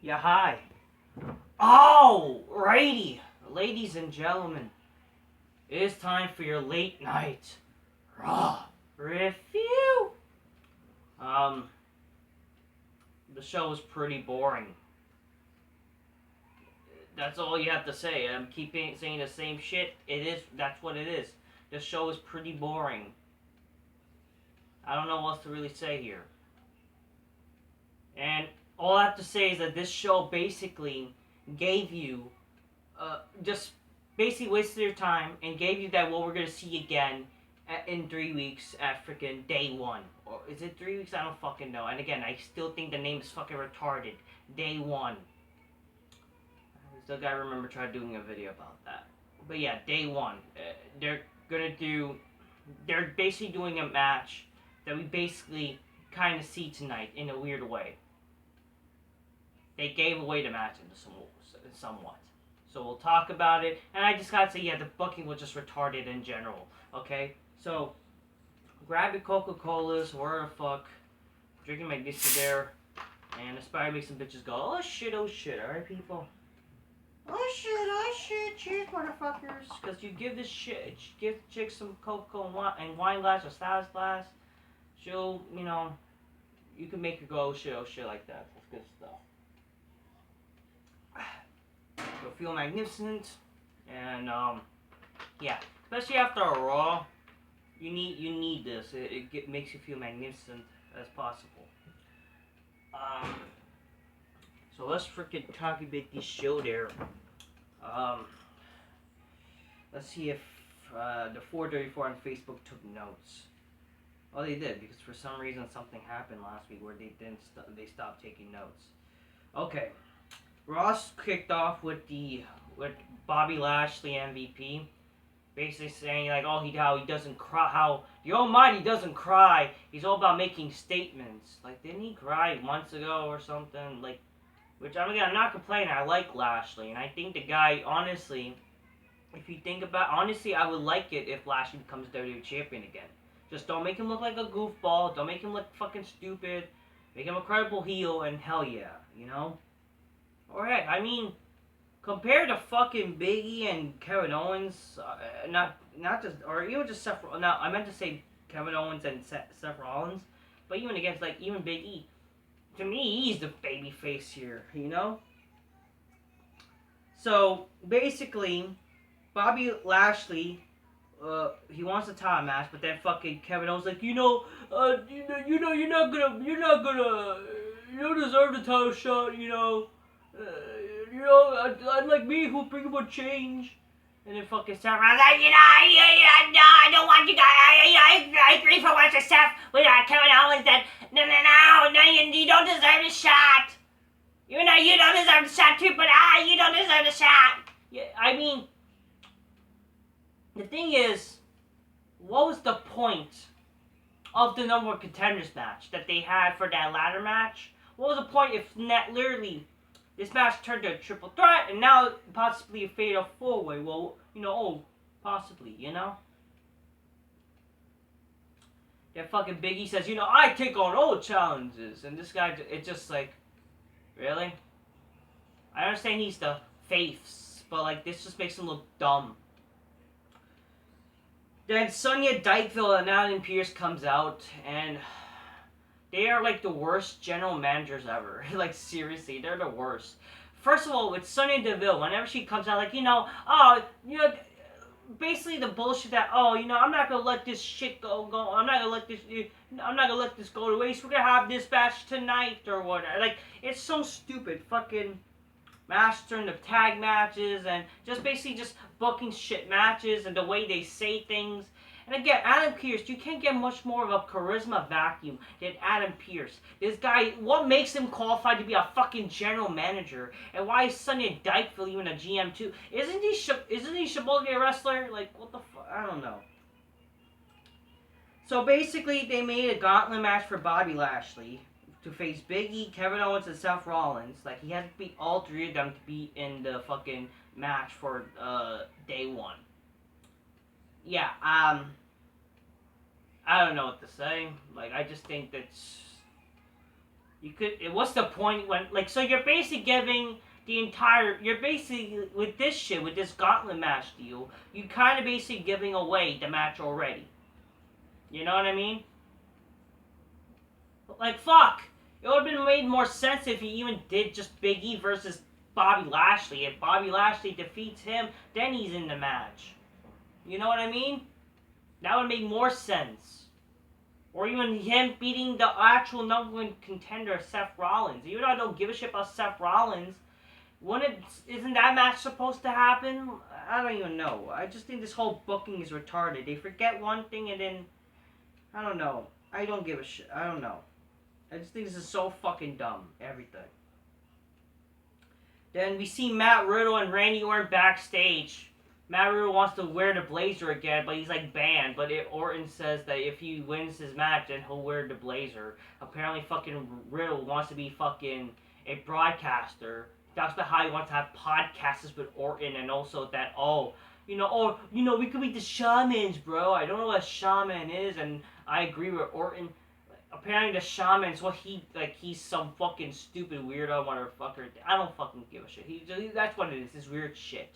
Yeah, hi. Oh, righty. Ladies and gentlemen, it is time for your late night Raw review. Um, the show was pretty boring. That's all you have to say. I'm keeping saying the same shit. That's what it is. The show is pretty boring. I don't know what else to really say here. And all I have to say is that this show basically gave you just basically wasted your time and gave you that what we're gonna see again in 3 weeks at freaking day one. Or is it 3 weeks? I don't fucking know. And again, I still think the name is fucking retarded. Day one. I still gotta remember try doing a video about that. But yeah, day one. They're gonna do. They're basically doing a match that we basically kind of see tonight in a weird way. They gave away the match somewhat. So we'll talk about it. And I just gotta say, yeah, the booking was just retarded in general. Okay? So, grab your Coca-Colas, where the fuck. Drinking my Disney there. And aspire to make some bitches go, oh shit, alright, people? Oh shit, cheers, motherfuckers. Because you give chicks some Coca-Cola and wine glass or status glass, she'll, you can make her go, oh shit, like that. That's good stuff. You'll feel magnificent, and yeah, especially after a Raw, you need this. It makes you feel magnificent as possible. So let's freaking talk about this show there. Let's see if the 434 on Facebook took notes. Well, they did, because for some reason something happened last week where they stopped taking notes. Okay. Ross kicked off with Bobby Lashley MVP, basically saying like, how he doesn't cry, how the Almighty doesn't cry. He's all about making statements. Like, didn't he cry months ago or something? Like, which I'm not complaining. I like Lashley, and I think the guy, honestly, if you think about, honestly, I would like it if Lashley becomes WWE champion again. Just don't make him look like a goofball. Don't make him look fucking stupid. Make him a credible heel, and hell yeah, Alright, I mean, compared to fucking BigE and Kevin Owens, not just, or even just Seth, no, I meant to say Kevin Owens and Seth Rollins, but even against, even BigE, to me, he's the babyface here, So, basically, Bobby Lashley, he wants a title match, but then fucking Kevin Owens like, you don't deserve the title shot, I'd like me who bring about change. And then fucking Seth Rollins like, I don't want you guys, I agree for once with Seth, with Kevin Owens that, no, you don't deserve the shot. You don't deserve the shot too, but you don't deserve the shot. Yeah, I mean, the thing is, what was the point of the number one contenders match that they had for that ladder match? What was the point if literally this match turned to a triple threat and now possibly a fatal four-way? Well, possibly, That fucking BigE says, I take on all challenges. And this guy, it's just like, really? I understand he's the face, but this just makes him look dumb. Then Sonya Dykeville and Adam Pearce comes out, and they are the worst general managers ever. Seriously, they're the worst. First of all, with Sonya Deville, whenever she comes out, basically the bullshit that, I'm not gonna let this shit go. I'm not gonna let this go to waste. We're gonna have this match tonight or whatever. It's so stupid. Fucking match turn to tag matches and just basically just booking shit matches and the way they say things. And again, Adam Pearce, you can't get much more of a charisma vacuum than Adam Pearce. This guy, what makes him qualified to be a fucking general manager? And why is Sonya Dykeville even a GM too? Isn't he supposed to be a wrestler? What the fuck? I don't know. So basically, they made a gauntlet match for Bobby Lashley to face BigE, Kevin Owens, and Seth Rollins. He had to beat all three of them to be in the fucking match for day one. Yeah, I don't know what to say. I just think that's You could. What's the point when like? So you're basically giving You're basically with this shit with this Gauntlet match deal. You kind of basically giving away the match already. You know what I mean? Like fuck. It would have been made more sense if you even did just Big E versus Bobby Lashley. If Bobby Lashley defeats him, then he's in the match. You know what I mean? That would make more sense. Or even him beating the actual number one contender, Seth Rollins. Even though I don't give a shit about Seth Rollins, isn't that match supposed to happen? I don't even know. I just think this whole booking is retarded. They forget one thing and then, I don't know. I don't give a shit. I don't know. I just think this is so fucking dumb. Everything. Then we see Matt Riddle and Randy Orton backstage. Matt Riddle wants to wear the blazer again, but he's like banned. But Orton says that if he wins his match, then he'll wear the blazer. Apparently, fucking Riddle wants to be fucking a broadcaster. That's how he wants to have podcasts with Orton, and also that we could be the shamans, bro. I don't know what a shaman is, and I agree with Orton. Apparently, the shaman's he's some fucking stupid weirdo motherfucker. I don't fucking give a shit. That's what it is. This weird shit.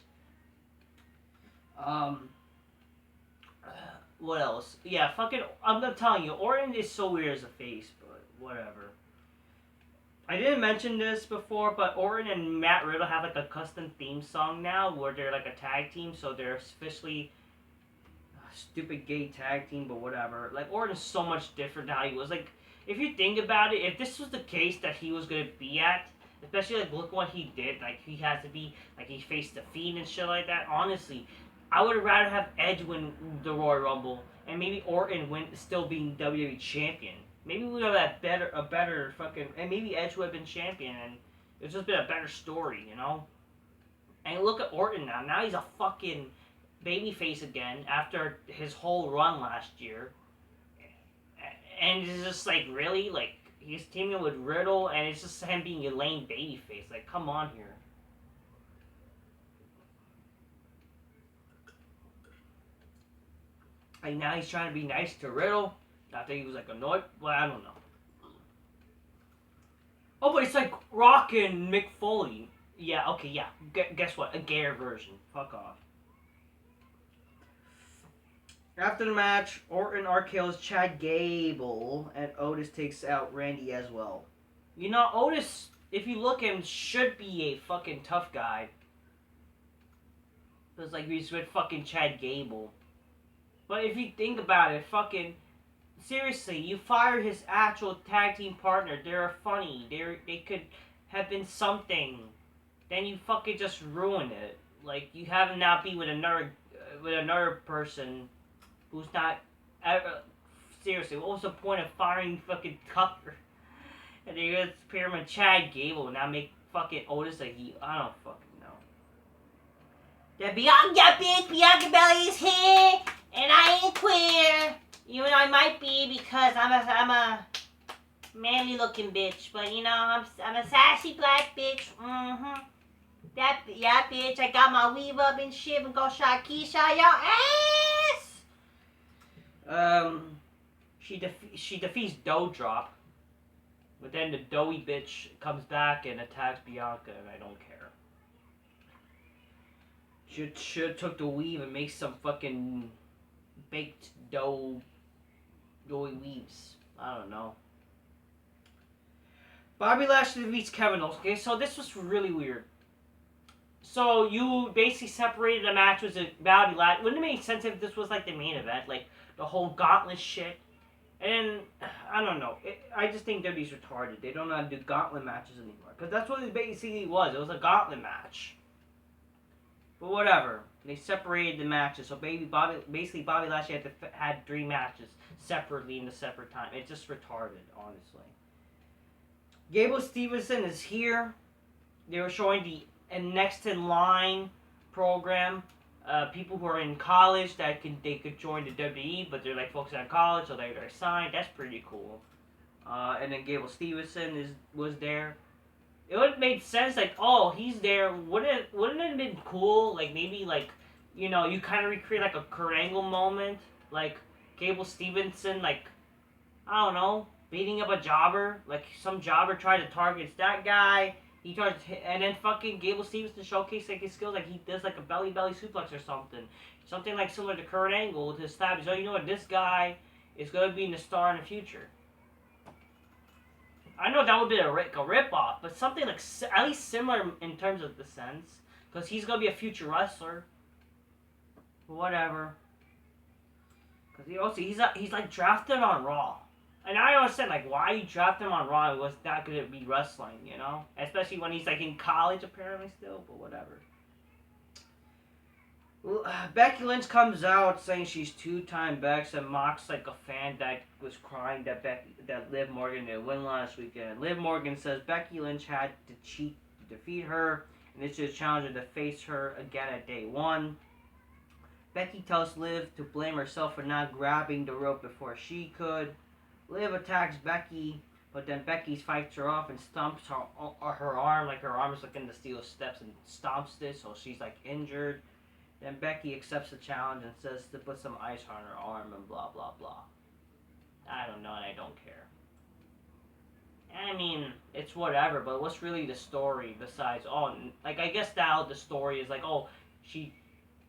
What else? Yeah, fucking. I'm not telling you, Orton is so weird as a face, but whatever. I didn't mention this before, but Orton and Matt Riddle have like a custom theme song now, where they're like a tag team, so they're officially a stupid gay tag team, but whatever. Like Orton is so much different than how he was. Like, if you think about it, if this was the case that he was gonna be at, especially like look what he did, like he has to be like he faced the Fiend and shit like that. Honestly, I would rather have Edge win the Royal Rumble and maybe Orton still being WWE champion. Maybe we would have had a better fucking, and maybe Edge would have been champion, and it's just been a better story, you know. And look at Orton now. Now he's a fucking babyface again after his whole run last year. And it's just like really like he's teaming with Riddle, and it's just him being a lame babyface. Like, come on here. Like now he's trying to be nice to Riddle. Not that he was like annoyed. Well, I don't know. Oh, but it's like Rock and Mick Foley. Yeah, okay, yeah. Guess what? A gayer version. Fuck off. After the match, Orton RKO's Chad Gable, and Otis takes out Randy as well. You know, Otis, if you look at him, should be a fucking tough guy. It's like he's with fucking Chad Gable. But if you think about it, fucking seriously, you fire his actual tag team partner. They're funny. They could have been something. Then you fucking just ruin it. Like you have him now be with another person who's not. Seriously, what was the point of firing fucking Tucker? And they just pair him with Chad Gable and now make fucking Otis a heel. I don't fucking know. The Bianca Belly is here, and I ain't queer. Even though I might be because I'm a manly looking bitch, but you know I'm a sassy black bitch. Yeah, bitch. I got my weave up and shit and go shot Keisha your ass. She defeats Doudrop, but then the doughy bitch comes back and attacks Bianca, and I don't care. Should took the weave and make some fucking baked doughy weaves. I don't know. Bobby Lashley defeats Kevin Owens. Okay, so this was really weird. So you basically separated the match with Bobby Lashley. Wouldn't it make sense if this was like the main event, like the whole Gauntlet shit? And I don't know. I just think WWE's retarded. They don't know how to do Gauntlet matches anymore, because that's what it basically was. It was a Gauntlet match. But whatever. They separated the matches, so Bobby Lashley had 3 matches separately in the separate time. It's just retarded, honestly. Gable Stevenson is here. They were showing the Next in Line program. People who are in college they could join the WWE, but they're like focusing on college, so they're signed. That's pretty cool. And then Gable Stevenson was there. It would have made sense, like, oh, he's there. Wouldn't it have been cool, like, maybe, like, you know, you kind of recreate, like, a Kurt Angle moment, like, Gable Stevenson, like, I don't know, beating up a jobber. Like, some jobber tried to target that guy. He tries to, and then fucking Gable Stevenson showcase like his skills, like he does like a belly suplex or something like similar to Kurt Angle to establish, oh, you know what, this guy is gonna be the star in the future. I know that would be a rip off, but something like at least similar in terms of the sense, because he's gonna be a future wrestler. Whatever. Because he's like drafted on Raw. And I understand, like, why you draft him on Raw was not going to be wrestling, you know? Especially when he's, like, in college, apparently, still, but whatever. Becky Lynch comes out saying she's two-time Bex and mocks, like, a fan that was crying that Liv Morgan didn't win last weekend. Liv Morgan says Becky Lynch had to cheat to defeat her, and this is a challenger to face her again at day one. Becky tells Liv to blame herself for not grabbing the rope before she could. Liv attacks Becky, but then Becky fights her off and stomps her arm, like her arm is like in the steel steps and stomps this, so she's like injured. Then Becky accepts the challenge and says to put some ice on her arm and blah blah blah. I don't know and I don't care. I mean, it's whatever, but what's really the story besides, oh, like I guess now the story is like, oh, she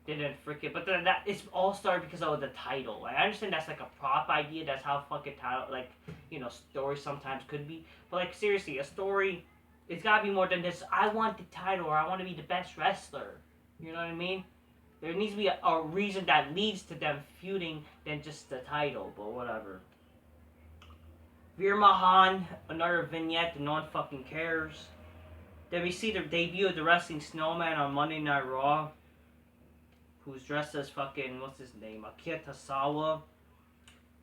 didn't freaking, but then that it's all started because of the title. Like, I understand that's like a prop idea. That's how fucking title, like, you know, stories sometimes could be. But like seriously, a story, it's gotta be more than this. I want the title, or I want to be the best wrestler. You know what I mean? There needs to be a reason that leads to them feuding than just the title. But whatever. Veer Mahan, another vignette, and no one fucking cares. Then we see the debut of the Wrestling Snowman on Monday Night Raw, who's dressed as fucking, what's his name, Akira Tozawa.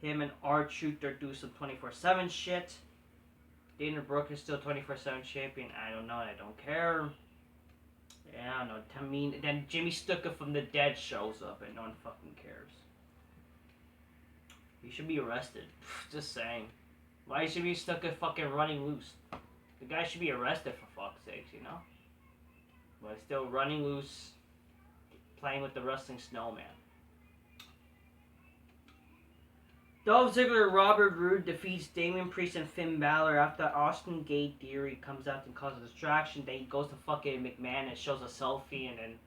Him and R-Truth do some 24/7 shit. Dana Brooke is still 24/7 champion. I don't know, I don't care. Yeah, I don't know. I mean, then Jimmy Snuka from the dead shows up and no one fucking cares. He should be arrested. Just saying. Why should Jimmy Snuka fucking running loose? The guy should be arrested for fuck's sakes, you know? But still running loose, playing with the Wrestling Snowman. Dolph Ziggler and Robert Roode defeats Damian Priest and Finn Balor after Austin Gate Theory comes out and causes a distraction. Then he goes to fucking McMahon and shows a selfie and then...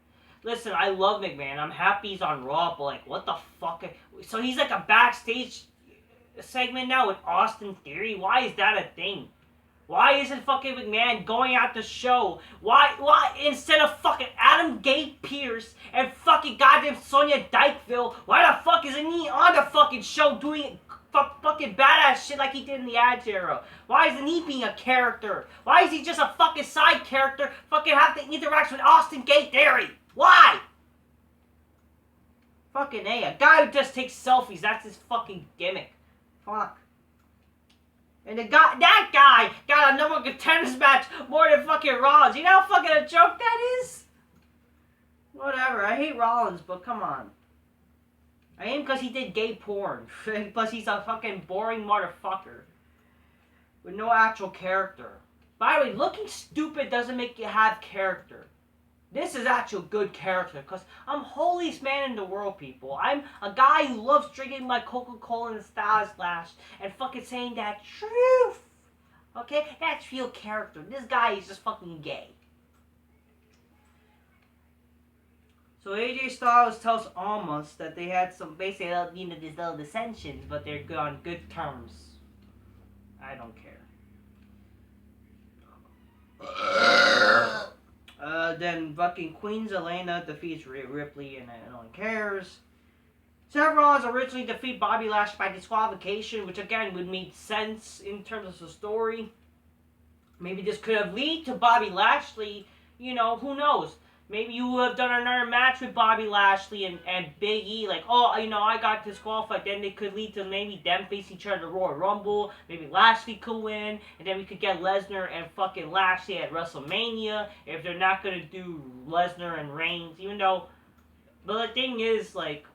Listen, I love McMahon. I'm happy he's on Raw, but like, what the fuck? So he's like a backstage segment now with Austin Theory? Why is that a thing? Why isn't fucking McMahon going out the show? Why instead of fucking Adam Gate Pierce and fucking goddamn Sonya Dykeville, why the fuck isn't he on the fucking show doing fucking badass shit like he did in the Attitude Era? Why isn't he being a character? Why is he just a fucking side character fucking have to interact with Austin Gate Theory? Why? Fucking A, guy who just takes selfies, that's his fucking gimmick. Fuck. And that guy got a number one contenders match more than fucking Rollins. You know how fucking a joke that is? Whatever, I hate Rollins, but come on. I hate him because he did gay porn. Plus he's a fucking boring motherfucker. With no actual character. By the way, looking stupid doesn't make you have character. This is actual good character, because I'm holiest man in the world, people. I'm a guy who loves drinking my Coca-Cola in the Stars Splash and fucking saying that truth. Okay? That's real character. This guy is just fucking gay. So AJ Styles tells Almas that they had some, basically, you know, these little dissensions, but they're good on good terms. I don't care. Then fucking Queen Zelina defeats Ripley and no one cares. Seth Rollins originally defeated Bobby Lashley by disqualification, which again would make sense in terms of the story. Maybe this could have led to Bobby Lashley, you know, who knows. Maybe you would have done another match with Bobby Lashley and BigE, like, oh, you know, I got disqualified. Then they could lead to maybe them facing each other in the Royal Rumble. Maybe Lashley could win, and then we could get Lesnar and fucking Lashley at WrestleMania if they're not going to do Lesnar and Reigns, even though... But the thing is, like,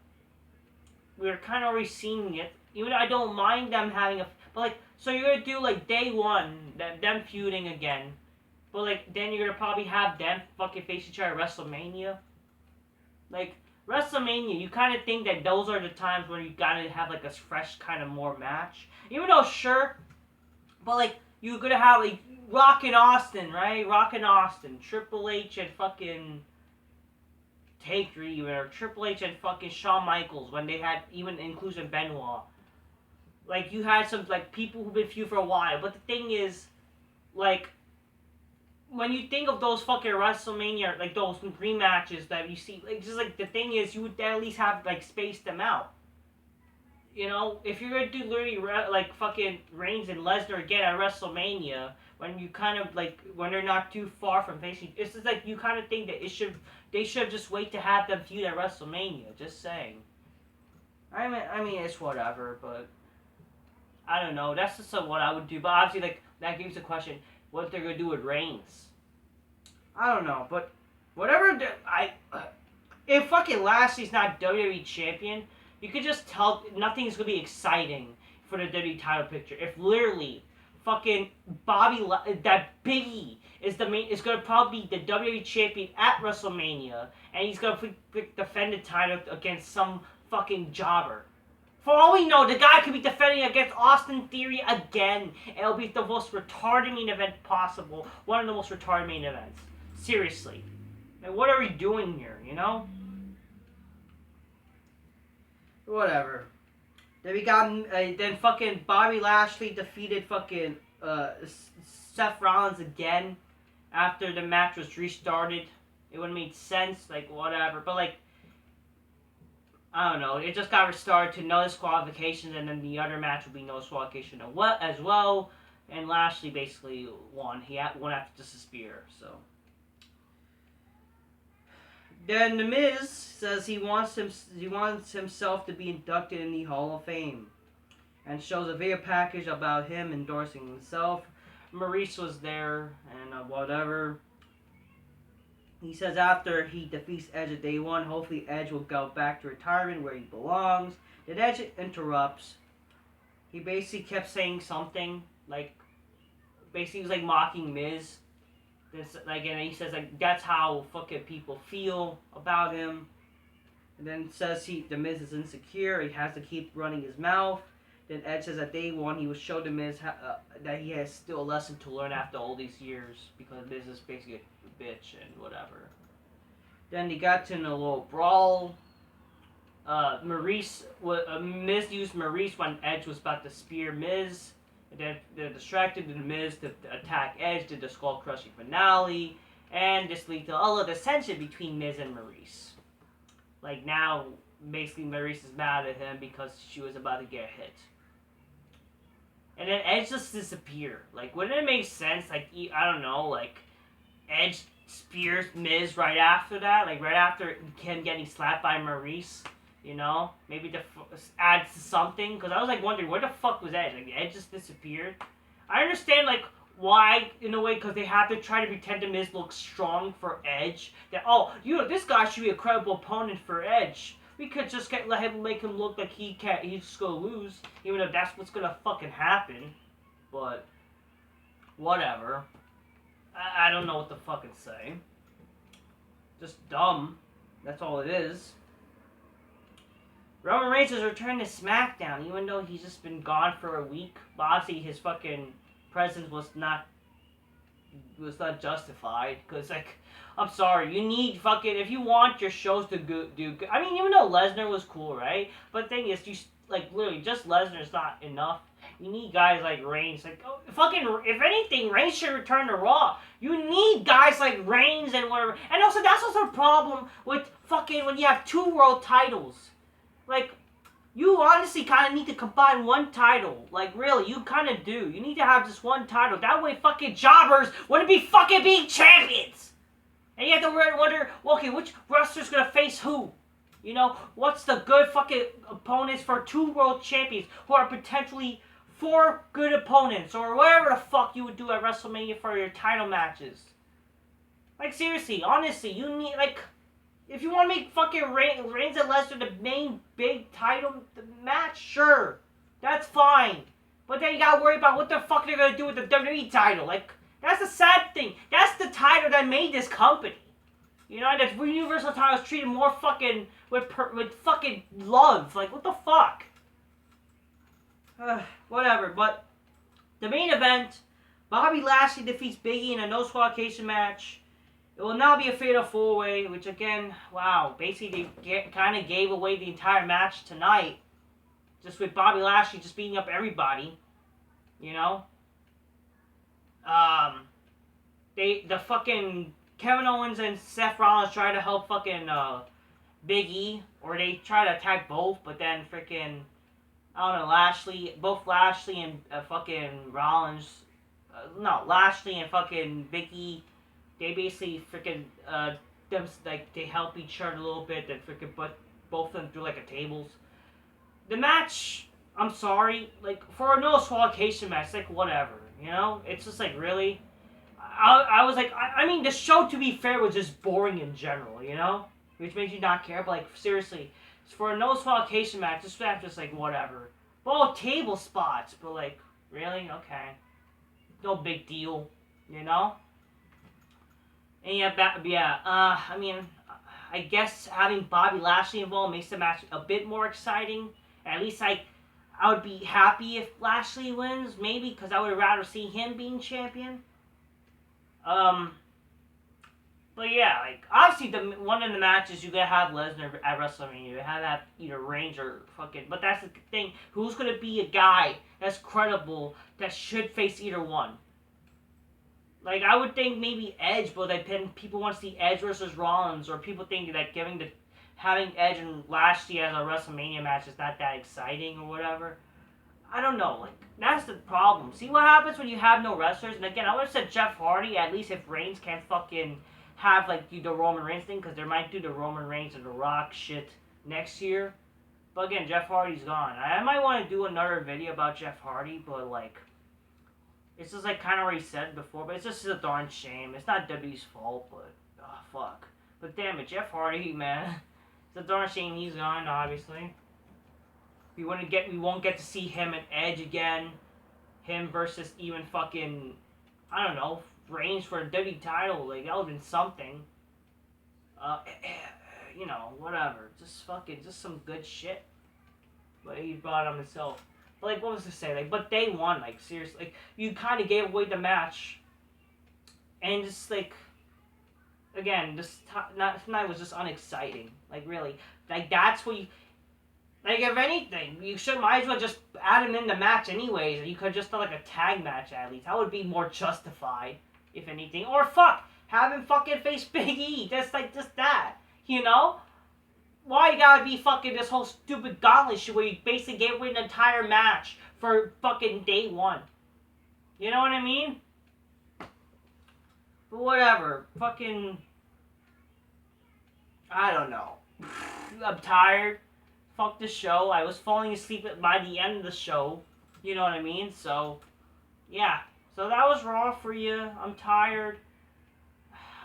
we're kind of already seeing it. Even though I don't mind them having a... But, like, so you're going to do, like, day one, them feuding again. But, like, then you're going to probably have them fucking face each other at WrestleMania. Like, WrestleMania, you kind of think that those are the times where you got to have, like, a fresh kind of more match. Even though, sure, But, like, you're gonna have, like, Rock and Austin, right? Rock and Austin. Triple H and fucking Taker, even, or Triple H and fucking Shawn Michaels, when they had even inclusion Benoit. Like, you had some, like, people who've been feud for a while. But the thing is, like, when you think of those fucking WrestleMania, like, those rematches that you see, like, just, like, the thing is, you would at least have, like, spaced them out. You know, if you're gonna do literally, like, fucking Reigns and Lesnar again at WrestleMania, when you kind of, like, when they're not too far from facing, it's just, like, you kind of think that they should just wait to have them feud at WrestleMania, just saying. I mean, it's whatever, but I don't know. That's just what I would do. But obviously, like, that gives the question, what they're gonna do with Reigns. I don't know, but whatever. If fucking Lashley's not WWE champion, you could just tell nothing's gonna be exciting for the WWE title picture. If literally fucking that BigE is gonna probably be the WWE champion at WrestleMania, and he's gonna defend the title against some fucking jobber. For all we know, the guy could be defending against Austin Theory again, and it'll be the most retarded main event possible. One of the most retarded main events. Seriously. Like, what are we doing here, you know? Whatever. Then we got, then fucking Bobby Lashley defeated fucking, Seth Rollins again after the match was restarted. It would have made sense, like, whatever. But, like, I don't know. It just got restarted to no disqualifications, and then the other match would be no disqualification as well. And Lashley basically won. He won after just a spear, so. Then THEMIZ says he wants himself to be inducted in the Hall of Fame, and shows a video package about him endorsing himself. Maurice was there, and whatever. He says after he defeats Edge at Day 1, hopefully Edge will go back to retirement where he belongs. Then Edge interrupts. He basically kept saying something, like, basically he was like mocking Miz. Like, and he says, like, that's how fucking people feel about him. And then says the Miz is insecure, he has to keep running his mouth. Then Edge says at Day 1 he would show the Miz that he has still a lesson to learn after all these years, because Miz is basically a bitch and whatever. Then they got to a little brawl. Miz used Maurice when Edge was about to spear Miz. And then they're distracted in the Miz to attack Edge, did the skull crushing finale, and this leads to all of the tension between Miz and Maurice. Like, now, basically Maurice is mad at him because she was about to get hit. And then Edge just disappeared. Like, wouldn't it make sense, like, I don't know, like, Edge spears Miz right after that? Like, right after him getting slapped by Maurice? You know? Maybe to add something? Because I was, like, wondering, where the fuck was Edge? Like, Edge just disappeared? I understand, like, why, in a way, because they have to try to pretend the Miz looks strong for Edge. That, oh, this guy should be a credible opponent for Edge. We could just make him look like he's just gonna lose, even though that's what's gonna fucking happen. But, whatever. I don't know what to fucking say. Just dumb. That's all it is. Roman Reigns is returning to SmackDown, even though he's just been gone for a week. But obviously his fucking presence was not justified. Because, like, I'm sorry, you need fucking, if you want your shows to do good. I mean, even though Lesnar was cool, right? But the thing is, you, like, literally, just Lesnar's not enough. You need guys like Reigns. Like, oh, fucking, if anything, Reigns should return to Raw. You need guys like Reigns and whatever. And also, that's also a problem with fucking, when you have 2 world titles. Like, you honestly kind of need to combine one title. Like, really, you kind of do. You need to have just one title. That way, fucking jobbers wouldn't be fucking being champions. And you have to wonder, well, okay, which wrestler's gonna face who? You know, what's the good fucking opponents for 2 world champions who are potentially 4 good opponents, or whatever the fuck you would do at WrestleMania for your title matches. Like, seriously, honestly, you need, like, if you want to make fucking Reigns and Lesnar the main big title match, sure. That's fine. But then you gotta worry about what the fuck they're gonna do with the WWE title. Like, that's the sad thing. That's the title that made this company. You know, that Universal title is treated more fucking with fucking love. Like, what the fuck? Whatever, but The main event, Bobby Lashley defeats BigE in a no-disqualification match. It will now be a fatal 4-way, which again, wow, basically they kind of gave away the entire match tonight. Just with Bobby Lashley just beating up everybody, you know? The fucking Kevin Owens and Seth Rollins try to help fucking BigE, or they try to attack both, but then freaking, I don't know, both Lashley and fucking Rollins, Lashley and fucking BigE, they basically freaking they help each other a little bit, then freaking put both of them through like a tables. The match, I'm sorry, like for a no disqualification match, like whatever, you know, it's just like really. I was like, I mean, the show, to be fair, was just boring in general, you know? Which makes you not care, but, like, seriously, for a no disqualification match, this match just, like, whatever. Well, table spots, but, like, really? Okay. No big deal, you know? And I mean, I guess having Bobby Lashley involved makes the match a bit more exciting. At least, like, I would be happy if Lashley wins, maybe, because I would rather see him being champion. But yeah, like, obviously one of the matches you gotta have Lesnar at WrestleMania. You have either Reigns or fucking, but that's the thing. Who's gonna be a guy that's credible that should face either one? Like, I would think maybe Edge, but like, people want to see Edge versus Rollins, or people think that having Edge and Lashley as a WrestleMania match is not that exciting or whatever. I don't know, like, that's the problem. See what happens when you have no wrestlers? And again, I would have said Jeff Hardy, at least if Reigns can't fucking have, like, the Roman Reigns thing, because they might do the Roman Reigns and The Rock shit next year. But again, Jeff Hardy's gone. I might want to do another video about Jeff Hardy, but, like, it's just, like, kind of already said before, but it's just a darn shame. It's not WWE's fault, but, oh, fuck. But damn it, Jeff Hardy, man. It's a darn shame he's gone, obviously. We won't get to see him and Edge again. Him versus even fucking, I don't know, Reigns for a WWE title. Like, that would have been something. You know, whatever. Just some good shit. But he brought it on himself. But, like, what was to say? Like, but they won. Like, seriously. Like, you kind of gave away the match. And just, like, again, tonight was just unexciting. Like, really. Like, that's what you... Like, if anything, you might as well just add him in the match anyways. You could just do, like, a tag match, at least. That would be more justified, if anything. Or, fuck, have him fucking face BigE. Just that. You know? Why you gotta be fucking this whole stupid Gauntlet shit where you basically gave away the entire match for fucking day one? You know what I mean? But whatever. Fucking... I don't know. I'm tired. Fuck the show. I was falling asleep by the end of the show. You know what I mean? So, yeah. So that was Raw for you. I'm tired.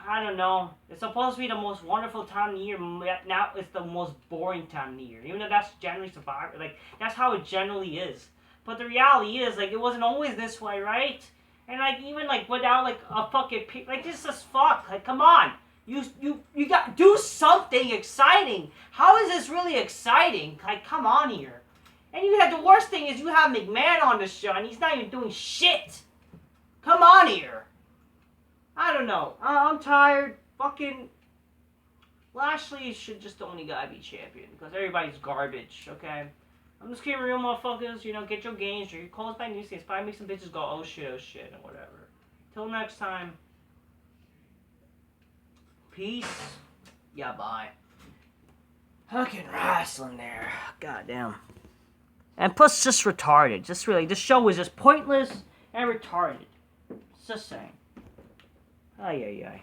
I don't know. It's supposed to be the most wonderful time of the year. Now it's the most boring time of the year. Even though that's generally Survivor. Like, that's how it generally is. But the reality is, like, it wasn't always this way, right? And, like, even, like, without, like, a fucking... Like, this is fuck. Like, come on. You got do something exciting. How is this really exciting? Like, come on here. And you had the worst thing is you have McMahon on the show and he's not even doing shit. Come on here. I don't know. I'm tired. Fucking Lashley should just the only guy be champion because everybody's garbage. Okay. I'm just keeping real, motherfuckers. You know, get your gains. Your calls by news. Probably make some bitches go oh shit, and whatever. Till next time. Peace. Yeah, bye. Fucking wrestling there. Goddamn. And plus, just retarded. Just really, this show was just pointless and retarded. Just saying. Ay, ay, ay.